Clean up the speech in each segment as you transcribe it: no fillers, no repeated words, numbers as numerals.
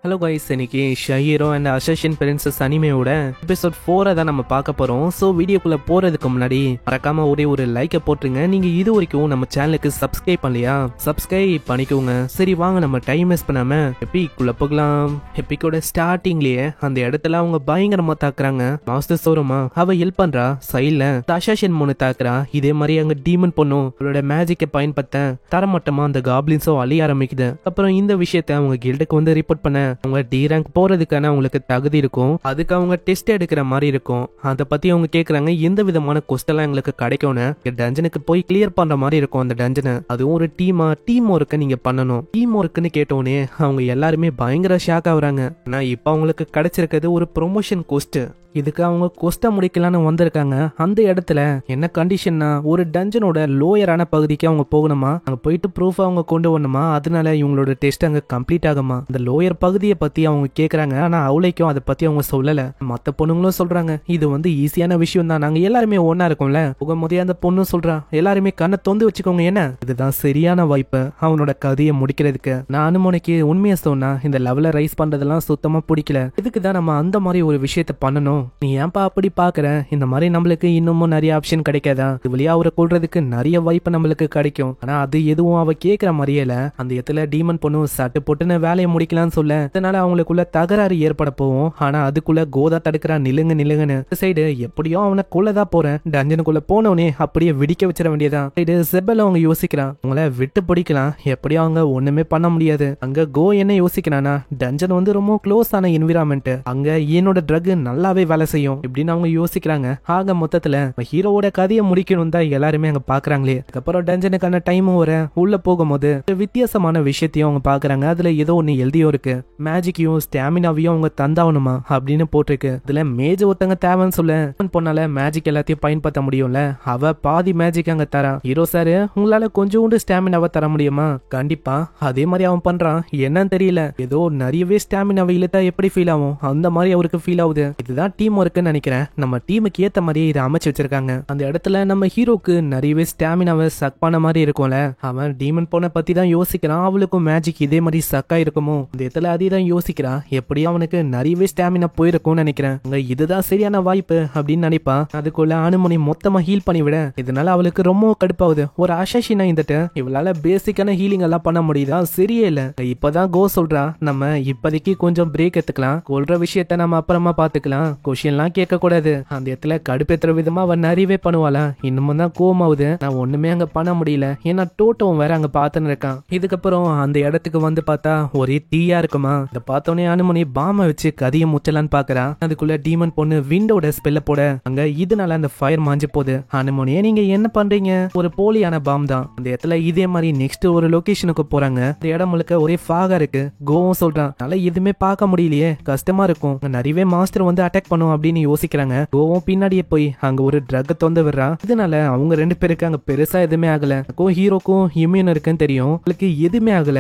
Hello guys, இன்னைக்கு ஷஹீரோ and அசஷன் princess அனிமேயோட episode 4 தான் நம்ம பார்க்க போறோம். ஸோ வீடியோக்குள்ள போறதுக்கு முன்னாடி மறக்காம ஒரே ஒரு லைக்கை போட்டுருங்க. நீங்க இது வரைக்கும் நம்ம சேனலுக்கு சப்ஸ்கிரைப் பண்ணலையா? சப்ஸ்கிரைப் பண்ணிக்கோங்க. சரி வாங்க, நம்ம டைம் வேஸ்ட் பண்ணாம எப்பிக்குள்ள போகலாம். எப்பிக்கோட ஸ்டார்டிங்லயே அந்த இடத்துல அவங்க பயங்கரமா தாக்குறாங்க. மாஸ்டர் சோரமா அவ ஹெல்ப் பண்றா, சைட்ல அசஷன் மூணு தாக்குறா. இதே மாதிரி அங்க டீமன் பொண்ணும் அவளோட மேஜிக்கை பயன்படுத்த தரமட்டமா அந்த காப்ளின்ஸும் அழிய ஆரம்பிக்குது. அப்புறம் இந்த விஷயத்த அவங்க கில்டுக்கு வந்து ரிப்போர்ட் பண்ண அவங்க டி ரேங்க் போறதுக்கான அவங்களுக்கு தகுதி இருக்கும். அதுக்கு அவங்க டெஸ்ட் எடுக்கிற மாதிரி இருக்கும். அதை பத்தி அவங்க கேக்குறாங்க, எந்த விதமான கொஸ்ட் எல்லாம் எங்களுக்கு கிடைக்கும்னு. டஞ்சனுக்கு போய் கிளியர் பண்ற மாதிரி இருக்கும் அந்த டஞ்சனை. அதுவும் ஒரு டீம் ஒர்க்கு நீங்க பண்ணணும். டீம் ஒர்க்குன்னு கேட்டோன்னே அவங்க எல்லாருமே பயங்கர ஷாக் ஆகுறாங்க. ஆனா இப்ப அவங்களுக்கு கிடைச்சிருக்கிறது ஒரு ப்ரொமோஷன் கொஸ்ட். இதுக்கு அவங்க கொஸ்ட முடிக்கலான்னு வந்திருக்காங்க. அந்த இடத்துல என்ன கண்டிஷன்னா, ஒரு டஞ்சனோட லோயரான பகுதிக்கு அவங்க போகணுமா, அங்க போயிட்டு ப்ரூஃப் அவங்க கொண்டு வரணுமா. அதனால இவங்களோட டெஸ்ட் அங்க கம்ப்ளீட் ஆகுமா. அந்த லோயர் பகுதியை பத்தி அவங்க கேக்குறாங்க. ஆனா அவளைக்கும் அதை பத்தி அவங்க சொல்லல. மத்த பொண்ணுங்களும் சொல்றாங்க, இது வந்து ஈஸியான விஷயம் தான், நாங்க எல்லாருமே ஒன்னா இருக்கோம்ல. போகும்போதே அந்த பொண்ணு சொல்றா, எல்லாருமே கண்ணை தொந்து வச்சுக்கோங்க, என்ன இதுதான் சரியான வாய்ப்பு அவனோட கதையை முடிக்கிறதுக்கு. நானும் உனக்கு உண்மையை சொன்னா இந்த லெவல ரைஸ் பண்றதெல்லாம் சுத்தமா பிடிக்கல. இதுக்குதான் நம்ம அந்த மாதிரி ஒரு விஷயத்த பண்ணணும். நீ ஏன்பா அப்படி பாக்குற? இந்த மாதிரி நம்மளுக்கு இன்னமும் நிறைய ஆப்ஷன் கிடைக்காதா? இது வழியா அவரை கொள்றதுக்கு நிறைய வாய்ப்பு நம்மளுக்கு கிடைக்கும். ஆனா அது எதுவும் அவ கேட்கிற மாதிரியே இல்ல. அந்த இடத்துல டீமன் பொண்ணு சட்டு போட்டுன்னு வேலையை முடிக்கலாம்னு சொல்ல, இதனால அவங்களுக்குள்ள தகராறு ஏற்பட போவோம். ஆனா அதுக்குள்ள கோதா தடுக்கிறா, நில்லுங்கன்னு. சைடு எப்படியோ அவனை கொள்ளதான் போறேன். டஞ்சனுக்குள்ள போனவனே அப்படியே விடிக்க வச்சிட வேண்டியதான். சைடு செப்பல் அவங்க யோசிக்கிறான், அவங்கள விட்டு பிடிக்கலாம், எப்படியோ அவங்க ஒண்ணுமே பண்ண முடியாது. அங்க கோ என்ன யோசிக்கிறானா, டஞ்சன் வந்து ரொம்ப க்ளோஸ் ஆன என்விரான்மெண்ட், அங்க என்னோட ட்ரக் நல்லாவே வேலை செய்யும் இப்படின்னு அவங்க யோசிக்கிறாங்க. ஆக மொத்தத்துல ஹீரோவோட கதையை முடிக்கணும் தான் எல்லாருமே அங்க பாக்குறாங்களே. அதுக்கப்புறம் டஞ்சனுக்கான டைமும் வர உள்ள போகும்போது வித்தியாசமான விஷயத்தையும் அவங்க பாக்குறாங்க. அதுல ஏதோ ஒண்ணு எழுதியும் இருக்கு, மேஜிக்கையும் ஸ்டாமினாவையும் அவங்க தந்தாவணுமா அப்படின்னு போட்டிருக்கு. இதுல மேஜ் ஒருத்தங்க தேவைன்னு சொல்ல பொண்ணால மேஜிக் எல்லாத்தையும் பயன்படுத்த முடியும்ல. அவ பாதி மேஜிக் அங்க தரா. ஹீரோ சாரு, உங்களால கொஞ்சோண்டு ஸ்டாமினாவை தர முடியுமா? கண்டிப்பா. அதே மாதிரி அவன் பண்றான், என்னன்னு தெரியல, ஏதோ நிறையவே ஸ்டாமினாவை இழுத்தா எப்படி ஃபீல் ஆகும் அந்த மாதிரி அவருக்கு ஃபீல் ஆகுது. இதுதான் டீம் ஒர்க்குன்னு நினைக்கிறேன். நம்ம டீமுக்கு ஏத்த மாதிரியே இதை அமைச்சு வச்சிருக்காங்க. அந்த இடத்துல நம்ம ஹீரோக்கு நிறையவே ஸ்டாமினாவை சக் பண்ண மாதிரி இருக்கும்ல. அவன் டீமன் பொண்ணை பத்தி தான் யோசிக்கிறான். அவளுக்கும் மேஜிக் இதே மாதிரி சக்கா இருக்குமோ அந்த இடத்துல அதே தான் யோசிக்கிறான். எப்படியும் அவனுக்கு நிறையவே ஸ்டாமினா போயிருக்கும்னு நினைக்கிறேன். அங்க இதுதான் சரியான வாய்ப்பு அப்படின்னு நினைப்பா. அதுக்குள்ள அனுமணி மொத்தமா ஹீல் பண்ணி விட, இதனால அவளுக்கு ரொம்ப கடுப்பாகுது. ஒரு அசஷினா இருந்துட்டு இவளால பேசிக்கான ஹீலிங் எல்லாம் பண்ண முடியுதா? சரியே இல்ல. இப்பதான் கோ சொல்றா, நம்ம இப்போதைக்கு கொஞ்சம் பிரேக் எடுத்துக்கலாம், கொல்ற விஷயத்த நம்ம அப்புறமா பாத்துக்கலாம், கொஸ்டின்லாம் கேட்க கூடாது. அந்த இடத்துல கடுப்பேத்துற விதமா அவன் நிறையவே பண்ணுவாளா. இன்னமும் தான் கோமாவுது. நான் ஒண்ணுமே அங்க பண்ண முடியல, ஏன்னா டோட்டோவும் வேற அங்க பாத்துன்னு இருக்கான். இதுக்கப்புறம் அந்த இடத்துக்கு வந்து பார்த்தா ஒரே தீயா இருக்குமா. இதை பார்த்தோன்னே அனுமணி பாம வச்சு கதையை முச்சலான்னு பாக்குறான். அதுக்குள்ள டீமன் பொண்ணு விண்டோட ஸ்பெல்ல போட அங்க இதனால அந்த ஃபயர் மாஞ்சு போகுது. அனுமணியே, நீங்க என்ன பண்றீங்க? ஒரு போலியான பாம் தான். அந்த இடத்துல இதே மாதிரி நெக்ஸ்ட் ஒரு லொகேஷனுக்கு போறாங்க. இந்த இடம் முழுக்க ஒரே ஃபாகா இருக்கு. கோவும் சொல்றான், நல்லா எதுவுமே பார்க்க முடியலையே, கஷ்டமா இருக்கும், நிறையவே மாஸ்டர் வந்து அட்டாக் பண்ணும் அப்படின்னு யோசிக்கிறாங்க. கோவும் பின்னாடியே போய் அங்க ஒரு ட்ரக் தொந்த விடுறா. இதனால அவங்க ரெண்டு பேருக்கு அங்க பெருசா எதுவுமே ஆகல. ஹீரோக்கும் இம்யூன் இருக்குன்னு தெரியும், அவளுக்கு எதுவுமே ஆகல.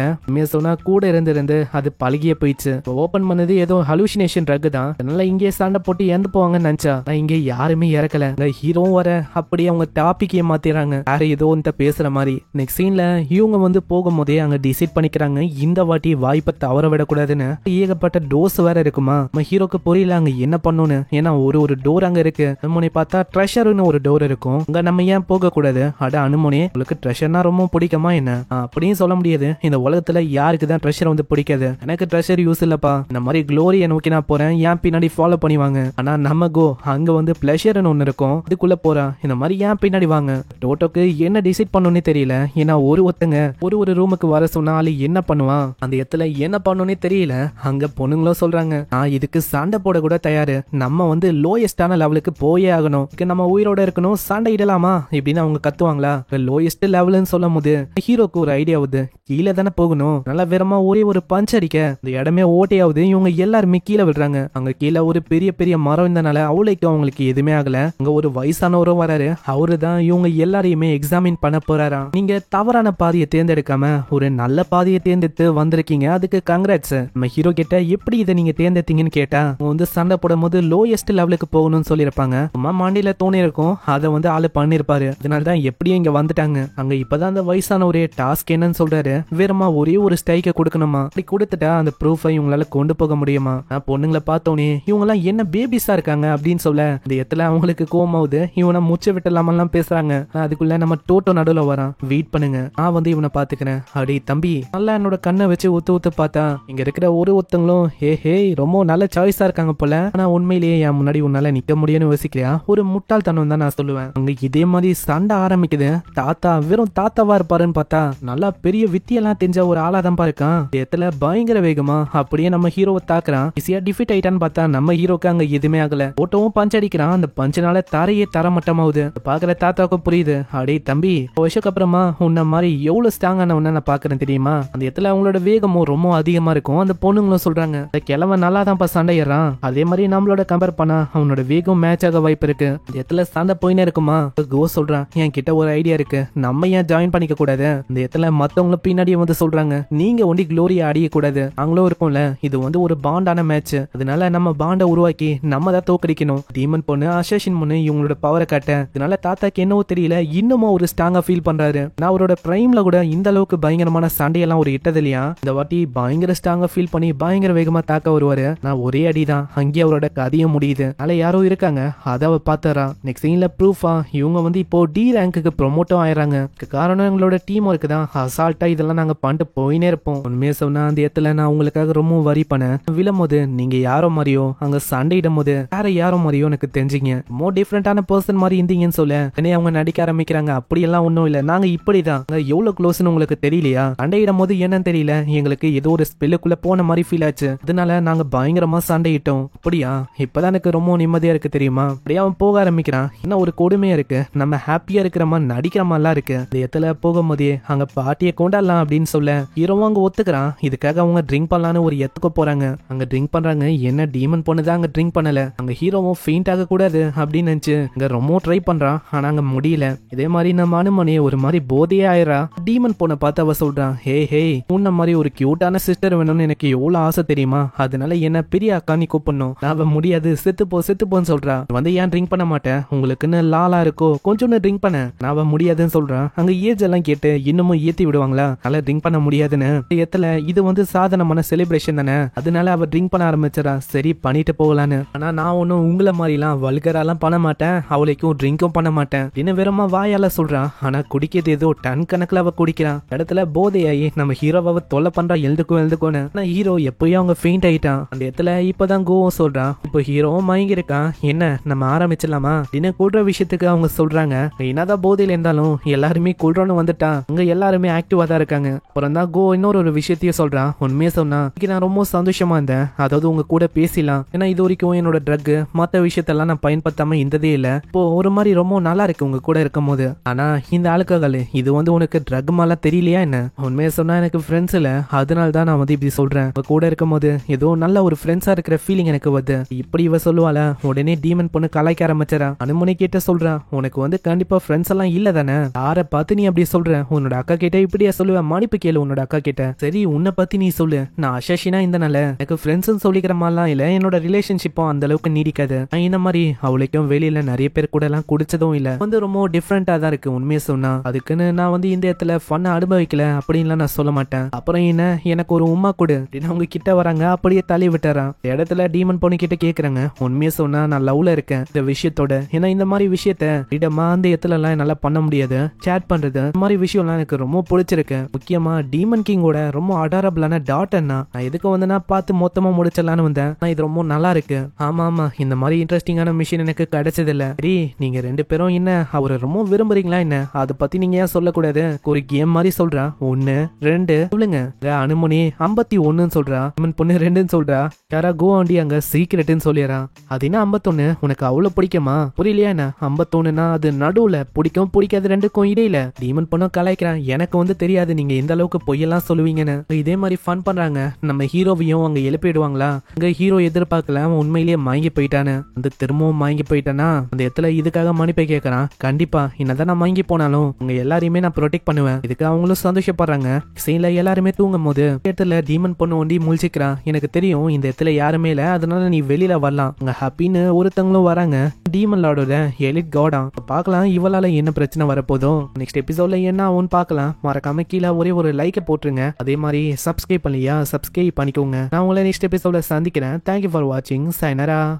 சொன்னா கூட இருந்து அது பழகிய போயிடுச்சு. ஓபன் பண்ணது ஏதோ ஹலூசினேஷன் ட்ரக் தான். அதனால இங்கே சண்டை போட்டு இறந்து போவாங்கன்னு நினைச்சா இங்க யாருமே இறக்கல. ஹீரோவும் வர அப்படியே அவங்க டாபிக்கே மாத்திராங்க, வேற ஏதோ பேசுற மாதிரி. நெக்ஸ்ட் சீன்ல இவங்க வந்து போகும்போதே அங்க டிசைட் பண்ணிக்கிறாங்க, இந்த வாட்டி வாய்ப்பை தவற விடக்கூடாதுன்னு. ஏகப்பட்ட டோஸ் வேற இருக்குமா. நம்ம ஹீரோக்கு புரியல அங்க என்ன பண்ணணும்னு. ஏன்னா ஒரு டோர் அங்க இருக்கு. அனுமணி பார்த்தா ட்ரெஷர்னு ஒரு டோர் இருக்கும். அங்க நம்ம ஏன் போக கூடாது? அட அனுமணி, உங்களுக்கு ட்ரெஷர்னா ரொம்ப பிடிக்குமா என்ன? அப்படின்னு சொல்ல முடியாது. இந்த உலகத்துல யாருக்கு தான் ட்ரெஷர் வந்து பிடிக்காது? எனக்கு ட்ரெஷர் யூஸ் இல்லப்பா, இந்த மாதிரி க்ளோரியை நோக்கி நான் போறேன், ஏன் பின்னாடி ஃபாலோ பண்ணிவாங்க. ஆனா நம்ம கோ அங்க வந்து பிளஷர்னு ஒண்ணு இருக்கும், அதுக்குள்ள போறா. இந்த மாதிரி ஏன் பின்னாடி வாங்க? டோட்டோக்கு என்ன டிசைட் பண்ணணும்னே தெரியல. ஏன்னா ஒருத்தங்க ஒரு ரூமுக்கு வர சொன்னாலே என்ன பண்ணுவான், அந்த இடத்துல என்ன பண்ணணும்னே தெரியல. அங்க பொண்ணுங்களும் சொல்றாங்க, நான் இதுக்கு சண்டை போட கூட தயாரு, நம்ம வந்து லோயஸ்டான லெவலுக்கு போயே ஆகணும், நம்ம உயிரோட இருக்கணும், சண்டை இடலாமா இப்படின்னு அவங்க கத்துவாங்களா. லோயஸ்ட் லெவல்னு சொல்லும் போது ஹீரோக்கு ஒரு ஐடியா ஆகுது, கீழே தானே போகணும், நல்லா வேறமா ஒரே ஒரு பஞ்ச் அடிக்க இந்த இடமே ஓட்டையாவது. இவங்க எல்லாருமே கீழே விடுறாங்க. அங்க கீழே ஒரு பெரிய மரம் இருந்தனால அவளுக்கு அவங்களுக்கு எதுவுமே ஆகல. அங்க ஒரு வயசானவரும் வராரு. அவரு தான் இவங்க எல்லாரையுமே எக்ஸாமின் பண்ண போறாராம். நீங்க தவறான பாதையை தேர்ந்தெடுக்காம ஒரு நல்ல பாதையை தேர்ந்தெடுத்து வந்திருக்கீங்க, அதுக்கு கங்க்ராட்ஸ். நம்ம ஹீரோ கிட்ட எப்படி இதை நீங்க தேர்ந்தெடுத்தீங்கன்னு கேட்டா வந்து சண்டை போடும் போது லோயஸ்ட் லெவலுக்கு போகணும்னு சொல்லியிருப்பாங்க. சும்மா மாண்டில தோணி இருக்கும், அதை வந்து ஆளு பண்ணிருப்பாரு. அதனாலதான் எப்படியும் இங்க வந்துட்டாங்க. அங்க இப்பதான் அந்த வயசான ஒரே டாஸ்க் என்னன்னு சொல்றாரு, வேறமா ஒரே ஒரு ஸ்டைக்க கொடுக்கணுமா. அப்படி கொடுத்துட்டா அந்த ப்ரூஃபை இவங்களால கொண்டு போக முடியுமா? பொண்ணுங்களை பார்த்தோன்னே இவங்கெல்லாம் என்ன பேபிஸா இருக்காங்க அப்படின்னு சொல்ல இந்த இடத்துல அவங்களுக்கு கோவமாவுது. இவனை முச்ச விட்டலாமெல்லாம் பேசுறாங்க. அதுக்குள்ள நம்ம டோட்டோ நடுவுல வரான். வெயிட் பண்ணுங்க, நான் வந்து இவனை பாத்துக்கிறேன். அடி தம்பி, நல்லா என்னோட கண்ணை வச்சு ஊத்து பார்த்தா இங்க இருக்கிற ஒருத்தங்களும் ஹே ரொம்ப நல்ல சாய்ஸா இருக்காங்க போல. ஆனா உண்மையிலேயே என் முன்னாடி உன்னால நிக்க முடியும்னு யோசிக்கிறியா? ஒரு முட்டாள்தனம் தான் நான் சொல்லுவேன். அங்க இதே மாதிரி சண்டை ஆரம்பிக்குது. தாத்தா வெறும் தாத்தாவா இருப்பாருன்னு பார்த்தா நல்லா பெரிய வித்தியெல்லாம் தெரிஞ்ச ஒரு ஆளாதான் இருக்கான். இடத்துல பயங்கர வேகமா அப்படியே நம்ம ஹீரோவை தாக்குறான். ஈஸியா டிஃபீட் ஆயிட்டான்னு பார்த்தா நம்ம ஹீரோக்கு அங்க எதுவுமே ஆகல. ஓட்டவும் பஞ்ச் அடிக்கிறான். அந்த பஞ்சனால தரையே தரமட்டமாவுது. பாக்குற தாத்தாவுக்கு புரியுது. அடே தம்பி, வருஷத்துக்கு அப்புறமா உன்ன மாதிரி எவ்வளவு ஸ்ட்ராங்கான ஒன்னு நான் பாக்குறேன் தெரியுமா? அந்த இடத்துல அவங்களோட வேகமும் ரொம்ப அதிகமா இருக்கும். அந்த பொண்ணுங்களும் சொல்றாங்க, இந்த கிழவன் நல்லா தான் சண்டையிறான். அதே மாதிரி நம்மளோட கம்பேர் பண்ணா அவனோட வேகம் மேட்ச் ஆக வாய்ப்பு இருக்கு. இந்த இடத்துல சண்டை போயினே இருக்குமா? கோ சொல்றான், என் கிட்ட ஒரு ஐடியா இருக்கு, நம்ம ஏன் ஜாயின் பண்ணிக்க கூடாது? இந்த இடத்துல மத்தவங்களும் பின்னாடியே வந்து சொல்றாங்க, நீங்க ஒண்டி குளோரியா அடிய கூடாது, நாங்களும் இருக்கும்ல, இது வந்து ஒரு பாண்டான மேட்ச், அதனால நம்ம பாண்டை உருவாக்கி நம்ம தான் தோக்கடிக்கணும். டீமன் பொண்ணு அசாசின் பொண்ணு இவங்களோட பவரை காட்ட, இதனால தாத்தாக்கு என்னவோ தெரியல இன்னமும் ஒரு ஸ்ட்ராங்கா ஃபீல் பண்றாரு. நான் அவரோட பிரைம்ல கூட இந்த அளவுக்கு பயங்கரமான சண்டையெல்லாம் ஒரு இட்டது இல்லையா? இந்த வாட்டி பயங்கர ஸ்ட்ராங்கா ஃபீல் பண்ணி பயங்கர வேகமா தாக்க வருவாரு. நான் ஒரே அடிதான், அங்கேயே அவரோட கதையும் முடியுது. அதனால யாரோ இருக்காங்க, அதை அவ பாத்துறா. நெக்ஸ்ட் சீன்ல ப்ரூஃபா இவங்க வந்து இப்போ டி ரேங்க்கு ப்ரொமோட்டும் ஆயிராங்க. காரணம் எங்களோட டீம் ஒர்க்கு தான். அசால்ட்டா இதெல்லாம் நாங்க பண்ணிட்டு போயினே இருப்போம். உண்மையை சொன்னா அந்த இடத்துல நான் உங்களுக்காக ரொம்ப வரி பண்ணேன். விழும்போது நீங்க யாரோ மாதிரியோ, அங்க சண்டையிடும் போது வேற யாரோ மாதிரியோ எனக்கு தெரிஞ்சுங்க. மோ டிஃபரெண்டான பர்சன் மாதிரி இருந்தீங்கன்னு சொல்ல அவங்க நடிக்க ஆரம்பிக்கிறாங்க. அப்படியெல்லாம் ஒன்றும் இல்ல, நாங்க இப்படிதான். எவ்வளவு க்ளோஸ்னு உங்களுக்கு தெரியலையா? சண்டையிடும் போது என்னன்னு தெரியல, எங்களுக்கு ஏதோ ஒரு ஸ்பெல்லுக்குள்ள போன மாதிரி ஃபீல் ஆச்சு. அதனால நாங்க பயங்கரமா சண்டையிட்டோம். அப்படியா? இப்பதான் எனக்கு ரொம்ப நிம்மதியா இருக்கு தெரியுமா? அப்படியே அவன் போக ஆரம்பிக்கிறான். என்ன ஒரு கொடுமையா இருக்கு, நம்ம ஹாப்பியா இருக்கிற மாதிரி நடிக்கிற மாதிரிலாம் இருக்கு. இந்த இடத்துல போகும்போதே அங்க பார்ட்டியை கொண்டாடலாம் அப்படின்னு சொல்ல ஹீரோவும் அங்க ஒத்துக்கிறான். இதுக்காக அவங்க ட்ரிங்க் பண்ணலான்னு ஒரு எத்துக்கு போறாங்க. அங்க ட்ரிங்க் பண்றாங்க. என்ன டீமன் பொண்ணுதான் அங்க ட்ரிங்க் பண்ணல. அங்க ஹீரோவும் ஃபெயிண்ட் ஆக கூடாது அப்படின்னு நினைச்சு அங்க ரொம்ப ட்ரை பண்றான். ஆனா அங்க முடியல. இதே மாதிரி நம்ம அனுமனே ஒரு மாதிரி போதையே ஆயிரா. டீமன் பொண்ணை பார்த்து அவ சொல்றான், ஹே உன்ன மாதிரி ஒரு கியூட்டான சிஸ்டர் வேணும்னு எனக்கு எவ்வளவு ஆசை தெரியுமா? அதனால என்ன பெரிய அக்கா நீ கூப்பிடணும். நான் முடியாது, செத்துப்போன்னு சொல்றா. வந்து ஏன் ட்ரிங்க் பண்ண மாட்டேன், உங்களுக்குன்னு லாலா இருக்கோ கொஞ்சம் ட்ரிங்க் பண்ண. நான் முடியாதுன்னு சொல்றான். அங்க ஏஜ் எல்லாம் கேட்டு இன்னமும் ஏத்தி விடுவாங்களா? அதனால ட்ரிங்க் பண்ண முடியாதுன்னு எத்தல. இது வந்து சாதாரணமான செலிப்ரேஷன் தானே, அதனால அவ ட்ரிங்க் பண்ண ஆரம்பிச்சா. சரி பண்ணிட்டு போகலான்னு. ஆனா நான் ஒன்னும் உங்களை மாதிரிலாம் வல்கராலாம் பண்ண மாட்டேன், அவளைக்கும் ட்ரிங்க்கும் பண்ண மாட்டேன். இன்னும் வெறுமா வாயால சொல்றான். ஆனா குடிக்கிறது ஏதோ டன் கணக்குல அவ குடிக்கிறான். இடத்துல போதையாயி நம்ம ஹீரோவை தொல்லை பண்றா. எழுதுக்கோன்னு. ஆனா ஹீரோ எப்பயும் அவங்க ஃபெயிண்ட் ஆயிட்டான். அந்த இடத்துல இப்பதான் கோவம் சொல்றான். இப்போ ஹீரோவும் மயங்கி இருக்கான். என்ன நம்ம ஆரம்பிச்சிடலாமா? இன்னும் கூடுற விஷயத்துக்கு அவங்க சொல்றாங்க, என்னதான் போதையில இருந்தாலும் எல்லாருமே கூடுறோன்னு வந்துட்டான். அங்க எல்லாருமே ஆக்டிவா தான் இருக்காங்க. அப்புறம் தான் கோ இன்னொரு விஷயத்தையும் சொல்றான். உண்மையை சொன்னா நான் ரொம்ப சந்தோஷமா இருந்தேன், அதாவது உங்க கூட பேசலாம். ஏன்னா இது வரைக்கும் என்னோட ட்ரக் மத்த விஷயத்தெல்லாம் நான் பயன்படுத்தாம இருந்ததே இல்ல. இப்போ ஒரு மாதிரி ரொம்ப நல்லா இருக்கு உங்க கூட இருக்கும் போது. ஆனா இந்த ஆல்கஹால் இது வந்து உனக்கு ட்ரக் மாதிரிலாம் தெரியலையா என்ன? உண்மையை சொன்னா எனக்கு ஃப்ரெண்ட்ஸ் இல்ல, அதனால தான் நான் வந்து இப்படி சொல்றேன். உங்க கூட இருக்கும் போது ஏதோ நல்ல ஒரு ஃப்ரெண்ட்ஸா இருக்கிற ஃபீலிங் எனக்கு வருது. இப்படி இவ சொல்லுவாள. உடனே டீமன் பொண்ணு கலாய்க்க ஆரம்பிச்சா. அனுமனை கிட்ட சொல்றான், உனக்கு வந்து கண்டிப்பா ஃப்ரெண்ட்ஸ் எல்லாம் இல்ல தானே? யாரை பார்த்து நீ அப்படி சொல்ற? உன்னோட அக்கா கிட்ட இப்படியா சொல்லுவேன்? மன்னிப்பு கேளு உன்னோட அக்கா கிட்ட. சரி உன்னை பத்தி நீ சொல்லு. நான் அசாசினா இருந்தனால எனக்கு ஃப்ரெண்ட்ஸ் சொல்லிக்கிற மாதிரிலாம் இல்ல, என்னோட ரிலேஷன்ஷிப்பும் அந்த அளவுக்கு நீடிக்காது. இந்த மாதிரி அவளுக்கும் வெளியில நிறைய பேர் கூட எல்லாம் குடிச்சதும் இல்ல, வந்து ரொம்ப டிஃப்ரெண்டா தான் இருக்கு. உண்மையை சொன்னா அதுக்குன்னு நான் வந்து இந்த இடத்துல ஃபன் அனுபவிக்கல அப்படின்லாம் நான் சொல்ல மாட்டேன். அப்புறம் என்ன, எனக்கு ஒரு உமா கொடு அப்படின்னு அவங்க கிட்ட வராங்க. அப்படியே தள்ளி விட்டுறான். இந்த இடத்துல டீமன் பொண்ணு கிட்ட கேக்குறாங்க, உண்மையை சொன்னா நான் லவ்ல இருக்கேன் இந்த விஷயத்தோட. ஏன்னா இந்த மாதிரி விஷயத்த இடமா அந்த இடத்துல எல்லாம் என்னால பண்ண முடியாது. சேட் பண்றது இந்த மாதிரி விஷயம்லாம் எனக்கு ரொம்ப பிடிச்சிருக்கு. முக்கியமா டீமன் கிங்கோட ரொம்ப அடாரபிளான டாட்டர்னா நான் எதுக்கு வந்து நான் பார்த்து மொத்தமா முடிச்சிடலான்னு வந்தேன். இது ரொம்ப நல்லா இருக்கு. ஆமா இந்த மாதிரி இன்ட்ரெஸ்டிங்கான மிஷின் எனக்கு கிடைச்சது இல்ல. சரி நீங்க ரெண்டு பேரும் என்ன அவரை ரொம்ப விரும்புறீங்களா என்ன? அதை பத்தி நீங்க ஏன் சொல்லக்கூடாது? ஒரு கேம் மாதிரி சொல்றா. 1 2 சொல்லுங்க. அனுமனி 51 சொல்றா. பொண்ணு 2 சொல்றா. யாரா கோவாண்டி அங்க சீக்கிரட்னு சொல்லிடுறான். அது என்ன 51 உனக்கு அவ்வளவு பிடிக்குமா? புரியலையா என்ன? 51னா அது நடுவுல பிடிக்கும் பிடிக்காது ரெண்டுக்கும் இடையில. டீமன் பொண்ணும் கலாய்க்கிறான். எனக்கு வந்து தெரியாது நீங்க எந்த அளவுக்கு பொய்யெல்லாம் சொல்லுவீங்கன்னு. இதே மாதிரி ஃபன் பண்றாங்க. நம்ம ஹீரோவையும் அங்க எழுப்பிடுவாங்களா? அங்க ஹீரோ எதிர்பார்க்கல, அவன் உண்மையிலேயே மயங்கி போயிட்டானு. அந்த திரும்பவும் மயங்கி போயிட்டானா அந்த இடத்துல இதுக்காக மன்னிப்பை கேட்கறான். கண்டிப்பா என்னதான் நான் மயங்கி போனாலும் உங்க எல்லாரையுமே நான் ப்ரொடெக்ட் பண்ணுவேன். இதுக்கு அவங்களும் சந்தோஷப்படுறாங்க. சீன்ல எல்லாருமே தூங்கும் போது இடத்துல டீமன் பொண்ணு ஒண்டி முழிச்சுக்கிறான். எனக்கு தெரியும் இந்த இடத்துல யாருமே இல்ல, அதனால நீ வெளியில வரலாம். அங்க ஹாப்பின்னு ஒருத்தவங்களும் வராங்க. டீமன் லார்டோட எலிட் காடா. பார்க்கலாம் இவளால என்ன பிரச்சனை வரப்போதும். நெக்ஸ்ட் எபிசோட்ல என்ன ஆகும்னு பார்க்கலாம். மறக்காம கீழே ஒரே ஒரு லைக்கை போட்டுருங்க. அதே மாதிரி சப்ஸ்கிரைப் பண்ணலையா? பண்ணலையா சப்ஸ்கிரைப் பண்ணிக்கோங்க. நான் உங்களை நெக்ஸ்ட் எபிசோட சந்திக்கிறேன். தேங்க்யூ ஃபார் வாட்சிங். சைனரா.